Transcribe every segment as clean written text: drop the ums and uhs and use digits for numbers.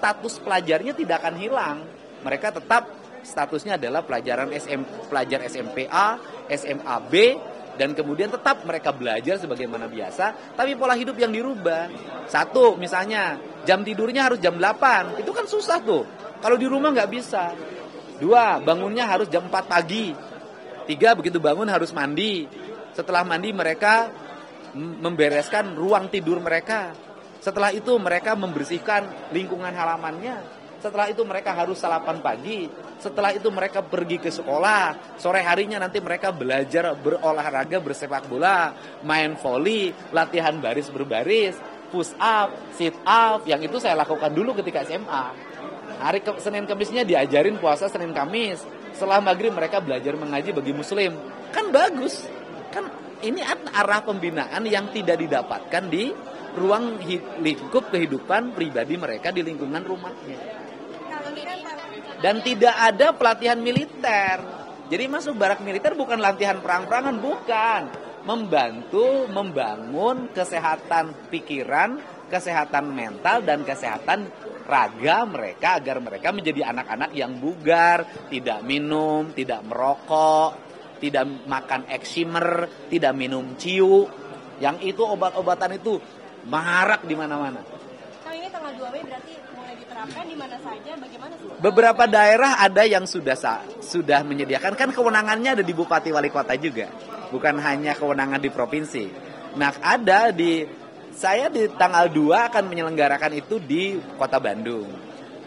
status pelajarnya tidak akan hilang. Mereka tetap statusnya adalah pelajar SMP A, SMA B, dan kemudian tetap mereka belajar sebagaimana biasa, tapi pola hidup yang dirubah. Satu, misalnya jam tidurnya harus jam 8, itu kan susah tuh. Kalau di rumah nggak bisa. Dua, bangunnya harus jam 4 pagi. Tiga, begitu bangun harus mandi. Setelah mandi mereka membereskan ruang tidur mereka. Setelah itu mereka membersihkan lingkungan halamannya. Setelah itu mereka harus sarapan pagi. Setelah itu mereka pergi ke sekolah. Sore harinya nanti mereka belajar berolahraga, bersepak bola, main voli, latihan baris berbaris, push up, sit up. Yang itu saya lakukan dulu ketika SMA. Hari Senin Kamisnya diajarin puasa Senin Kamis. Setelah maghrib mereka belajar mengaji bagi muslim. Kan bagus. Kan ini arah pembinaan yang tidak didapatkan di ruang lingkup kehidupan pribadi mereka di lingkungan rumahnya. Dan tidak ada pelatihan militer. Jadi masuk barak militer bukan latihan perang-perangan, bukan. Membantu membangun kesehatan pikiran, kesehatan mental, dan kesehatan raga mereka agar mereka menjadi anak-anak yang bugar, tidak minum, tidak merokok, tidak makan eksimer, tidak minum ciu. Yang itu obat-obatan itu marak di mana-mana. Kalau ini tanggal 2 Mei berarti mulai diterapkan di mana saja, bagaimana sih? Beberapa daerah ada yang sudah menyediakan, kan kewenangannya ada di Bupati Wali Kota juga, bukan hanya kewenangan di provinsi. Nah, saya di tanggal 2 akan menyelenggarakan itu di Kota Bandung.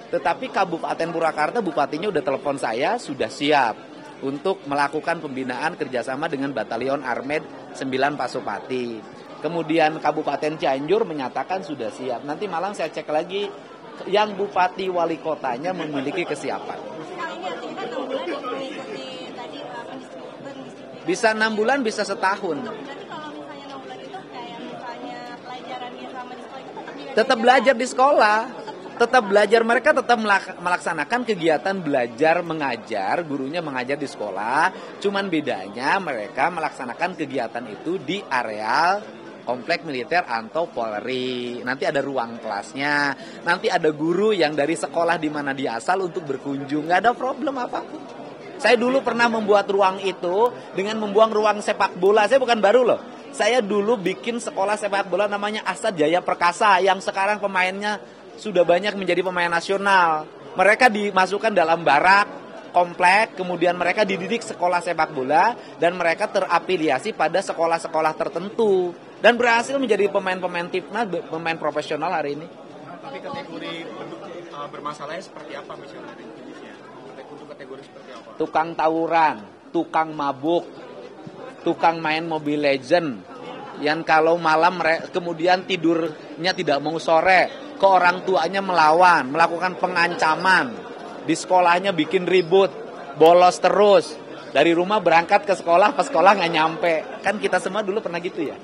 Tetapi Kabupaten Purwakarta, bupatinya udah telepon saya, sudah siap untuk melakukan pembinaan kerjasama dengan Batalion Armed 9 Pasopati. Kemudian Kabupaten Cianjur menyatakan sudah siap. Nanti malam saya cek lagi yang Bupati Wali Kotanya memiliki kesiapan. Bisa 6 bulan, bisa setahun. Tetap belajar di sekolah. Tetap belajar, mereka tetap melaksanakan kegiatan belajar mengajar, gurunya mengajar di sekolah. Cuman bedanya mereka melaksanakan kegiatan itu di areal komplek militer atau Polri. Nanti ada ruang kelasnya. Nanti ada guru yang dari sekolah di mana dia asal untuk berkunjung. Nggak ada problem apapun. Saya dulu pernah membuat ruang itu dengan membuang ruang sepak bola. Saya bukan baru loh. Saya dulu bikin sekolah sepak bola namanya Asad Jaya Perkasa yang sekarang pemainnya sudah banyak menjadi pemain nasional. Mereka dimasukkan dalam barak komplek, kemudian mereka dididik sekolah sepak bola dan mereka terafiliasi pada sekolah-sekolah tertentu dan berhasil menjadi pemain-pemain timnas, pemain profesional hari ini. Tapi kategori bermasalahnya seperti apa misalnya? Untuk kategori seperti apa? Tukang tawuran, tukang mabuk, tukang main Mobile Legend, yang kalau malam kemudian tidurnya tidak mau sore, ke orang tuanya melawan, melakukan pengancaman, di sekolahnya bikin ribut, bolos terus, dari rumah berangkat ke sekolah, pas sekolah nggak nyampe. Kan kita semua dulu pernah gitu ya.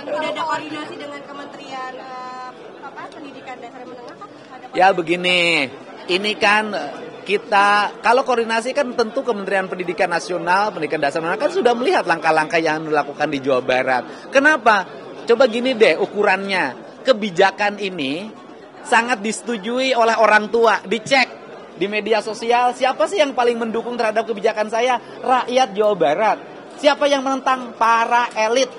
Udah ada koordinasi dengan Kementerian Pendidikan Dasar dan Menengah kan? Ya begini, ini kan kita, kalau koordinasi kan tentu Kementerian Pendidikan Nasional, Pendidikan Dasar dan Menengah kan sudah melihat langkah-langkah yang dilakukan di Jawa Barat. Kenapa? Coba gini deh ukurannya, kebijakan ini sangat disetujui oleh orang tua, dicek di media sosial, siapa sih yang paling mendukung terhadap kebijakan saya? Rakyat Jawa Barat. Siapa yang menentang? Para elit.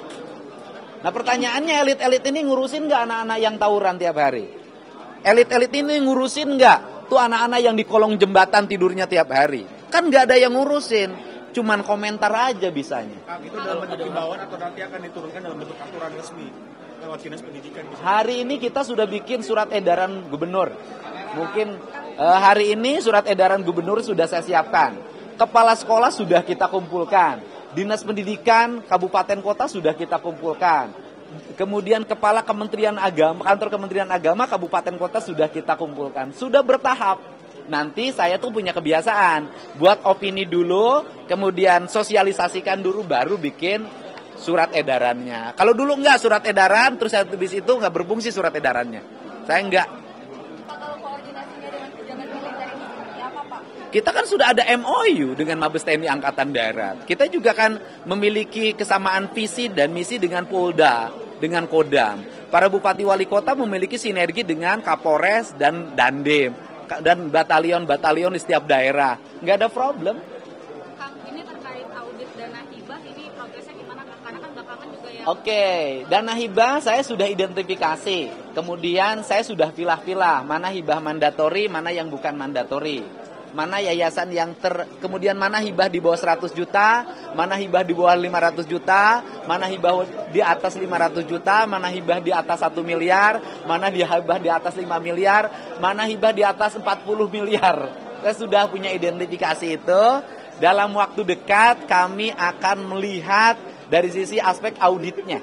Nah pertanyaannya, elit-elit ini ngurusin nggak anak-anak yang tawuran tiap hari? Elit-elit ini ngurusin nggak tuh anak-anak yang di kolong jembatan tidurnya tiap hari? Kan nggak ada yang ngurusin. Cuman komentar aja bisanya. Itu dalam bentuk himbauan atau nanti akan diturunkan dalam bentuk aturan resmi lewat Dinas Pendidikan? Hari ini kita sudah bikin surat edaran gubernur. Mungkin hari ini surat edaran gubernur sudah saya siapkan. Kepala sekolah sudah kita kumpulkan. Dinas Pendidikan Kabupaten Kota sudah kita kumpulkan. Kemudian Kepala Kementerian Agama, Kantor Kementerian Agama Kabupaten Kota sudah kita kumpulkan. Sudah bertahap. Nanti saya tuh punya kebiasaan buat opini dulu, kemudian sosialisasikan dulu, baru bikin surat edarannya. Kalau dulu enggak surat edaran, terus habis itu enggak berfungsi surat edarannya. Saya enggak. Kalau koordinasinya dengan pejabat militer ini seperti apa, Pak? Kita kan sudah ada MOU dengan Mabes TNI Angkatan Darat. Kita juga kan memiliki kesamaan visi dan misi dengan Polda, dengan Kodam. Para bupati wali kota memiliki sinergi dengan Kapolres dan Dandim dan batalion-batalion di setiap daerah. Nggak ada problem. Kang, ini terkait audit dana hibah, ini progresnya gimana Kang? Karena kan belakangan juga ya. Oke, dana hibah saya sudah identifikasi. Kemudian saya sudah pilah-pilah mana hibah mandatori, mana yang bukan mandatori. Mana yayasan yang kemudian mana hibah di bawah 100 juta, mana hibah di bawah 500 juta, mana hibah di atas 500 juta, mana hibah di atas 1 miliar, mana hibah di atas 5 miliar, mana hibah di atas 40 miliar. Saya sudah punya identifikasi itu. Dalam waktu dekat kami akan melihat dari sisi aspek auditnya.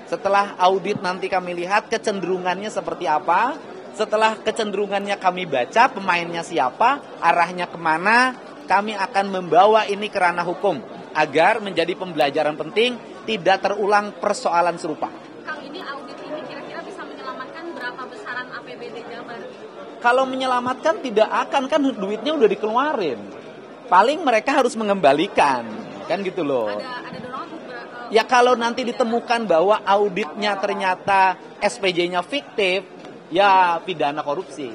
Setelah audit nanti kami lihat kecenderungannya seperti apa. Setelah kecenderungannya kami baca, pemainnya siapa, arahnya kemana, kami akan membawa ini ke ranah hukum agar menjadi pembelajaran penting, tidak terulang persoalan serupa. Kang, ini audit ini kira-kira bisa menyelamatkan berapa besaran APBD Jabar? Kalau menyelamatkan tidak akan, kan duitnya udah dikeluarin. Paling mereka harus mengembalikan, kan gitu loh. Ada dorongan Ya kalau nanti ditemukan bahwa auditnya ternyata SPJ-nya fiktif, ya pidana korupsi,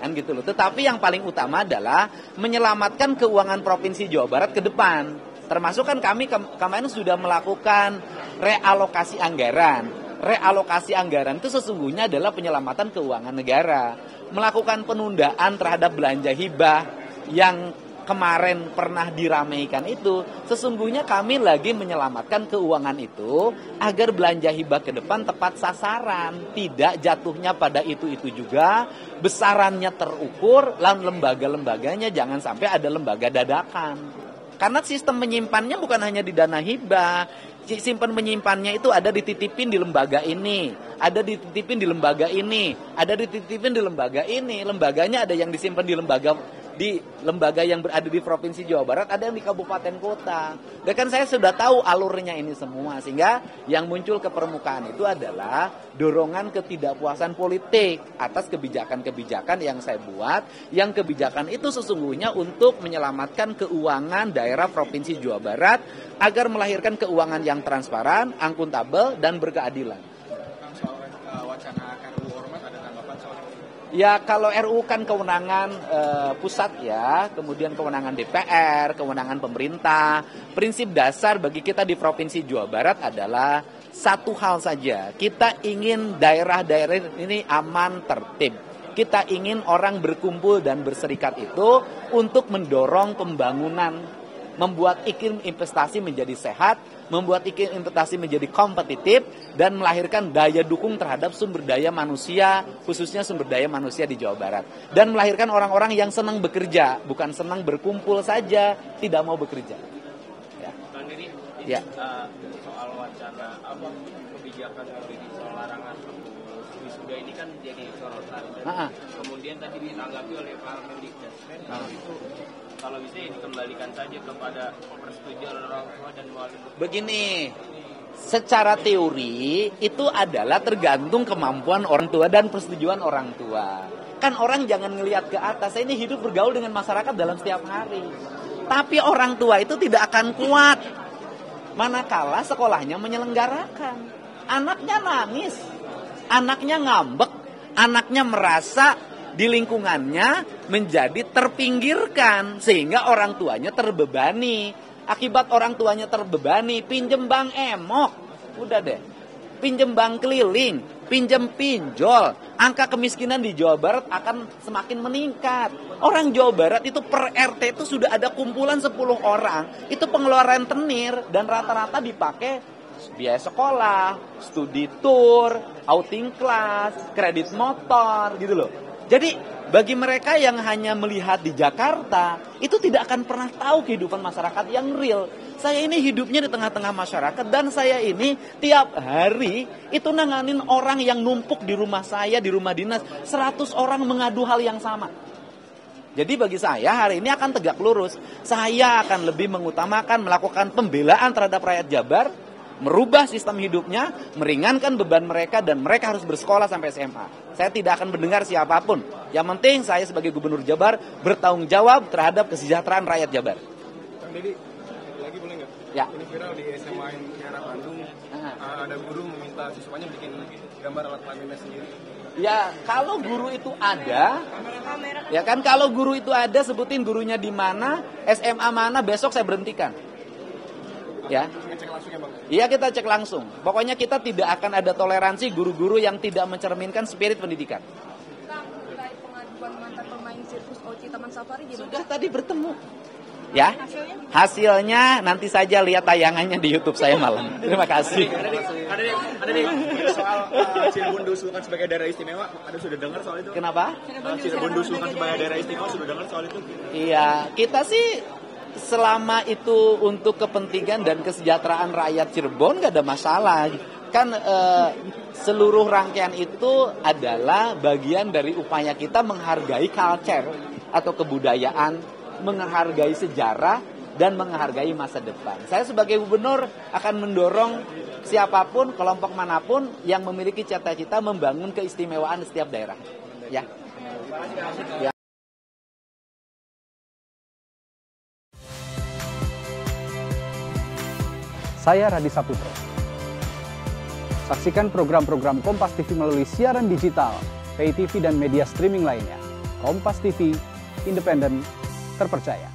kan gitu loh. Tetapi yang paling utama adalah menyelamatkan keuangan Provinsi Jawa Barat ke depan. Termasuk kan kami kemarin sudah melakukan realokasi anggaran. Realokasi anggaran itu sesungguhnya adalah penyelamatan keuangan negara. Melakukan penundaan terhadap belanja hibah yang kemarin pernah diramaikan itu, sesungguhnya kami lagi menyelamatkan keuangan itu agar belanja hibah ke depan tepat sasaran, tidak jatuhnya pada itu-itu juga, besarannya terukur, dan lembaga-lembaganya jangan sampai ada lembaga dadakan. Karena sistem menyimpannya bukan hanya di dana hibah, simpan menyimpannya itu ada dititipin di lembaga ini, ada dititipin di lembaga ini, ada dititipin di lembaga ini, lembaganya ada yang disimpan di lembaga yang berada di Provinsi Jawa Barat, ada yang di kabupaten kota. Dan kan saya sudah tahu alurnya ini semua, sehingga yang muncul ke permukaan itu adalah dorongan ketidakpuasan politik atas kebijakan-kebijakan yang saya buat, yang kebijakan itu sesungguhnya untuk menyelamatkan keuangan daerah Provinsi Jawa Barat agar melahirkan keuangan yang transparan, akuntabel, dan berkeadilan. Soal wacana RUU Ormas, ada tanggapan soal itu? Ya kalau RUU kan kewenangan pusat ya, kemudian kewenangan DPR, kewenangan pemerintah. Prinsip dasar bagi kita di Provinsi Jawa Barat adalah satu hal saja. Kita ingin daerah-daerah ini aman, tertib. Kita ingin orang berkumpul dan berserikat itu untuk mendorong pembangunan, membuat iklim investasi menjadi sehat, membuat iklim investasi menjadi kompetitif, dan melahirkan daya dukung terhadap sumber daya manusia, khususnya sumber daya manusia di Jawa Barat. Dan melahirkan orang-orang yang senang bekerja, bukan senang berkumpul saja, tidak mau bekerja. Ya. Bang Diri, Ya. soal wacana kebijakan soal larangan wisuda ini kan jadi sorotan. Kemudian tadi ditanggapi oleh Pak Mendikbud, itu kalau bisa ya dikembalikan saja kepada persetujuan orang tua dan wali. Begini, Secara teori itu adalah tergantung kemampuan orang tua dan persetujuan orang tua. Kan orang jangan ngelihat ke atas. Saya ini hidup bergaul dengan masyarakat dalam setiap hari. Tapi orang tua itu tidak akan kuat manakala sekolahnya menyelenggarakan. Anaknya nangis, anaknya ngambek, anaknya merasa di lingkungannya menjadi terpinggirkan sehingga orang tuanya terbebani. Akibat orang tuanya terbebani, pinjem bank emok, udah deh. Pinjem bank keliling, pinjem pinjol, angka kemiskinan di Jawa Barat akan semakin meningkat. Orang Jawa Barat itu per RT itu sudah ada kumpulan 10 orang, itu pengeluaran tenir dan rata-rata dipakai biaya sekolah, studi tour, outing class, kredit motor gitu loh. Jadi bagi mereka yang hanya melihat di Jakarta, itu tidak akan pernah tahu kehidupan masyarakat yang real. Saya ini hidupnya di tengah-tengah masyarakat dan saya ini tiap hari itu nanganin orang yang numpuk di rumah saya, di rumah dinas. 100 orang mengadu hal yang sama. Jadi bagi saya hari ini akan tegak lurus. Saya akan lebih mengutamakan melakukan pembelaan terhadap rakyat Jabar, merubah sistem hidupnya, meringankan beban mereka, dan mereka harus bersekolah sampai SMA. Saya tidak akan mendengar siapapun. Yang penting saya sebagai Gubernur Jabar bertanggung jawab terhadap kesejahteraan rakyat Jabar. Kang Deddy, lagi boleh nggak? Ya. Ini viral di SMA yang daerah Bandung. Ada guru meminta siswanya bikin gambar alat kelaminnya sendiri? Ya, kalau guru itu ada, ya kan, kalau guru itu ada, sebutin gurunya di mana, SMA mana, besok saya berhentikan. Ya. Ngecek langsung ya Bang? Iya, kita cek langsung. Pokoknya kita tidak akan ada toleransi guru-guru yang tidak mencerminkan spirit pendidikan. Kang, terkait pengaduan mantan pemain sirkus Oci Taman Safari gimana? Sudah tadi bertemu. Ya, hasilnya nanti saja lihat tayangannya di YouTube saya malam. Terima kasih. Ada nih soal Cirebon diusulkan sebagai daerah istimewa. Ada sudah dengar soal itu? Kenapa? Cirebon diusulkan sebagai daerah istimewa, sudah dengar soal itu? Iya, kita sih selama itu untuk kepentingan dan kesejahteraan rakyat Cirebon nggak ada masalah. Kan seluruh rangkaian itu adalah bagian dari upaya kita menghargai culture atau kebudayaan, menghargai sejarah, dan menghargai masa depan. Saya sebagai gubernur akan mendorong siapapun, kelompok manapun yang memiliki cita-cita membangun keistimewaan setiap daerah. Ya. Ya. Saya Radi Saputro. Saksikan program-program Kompas TV melalui siaran digital, pay TV dan media streaming lainnya. Kompas TV, independen, terpercaya.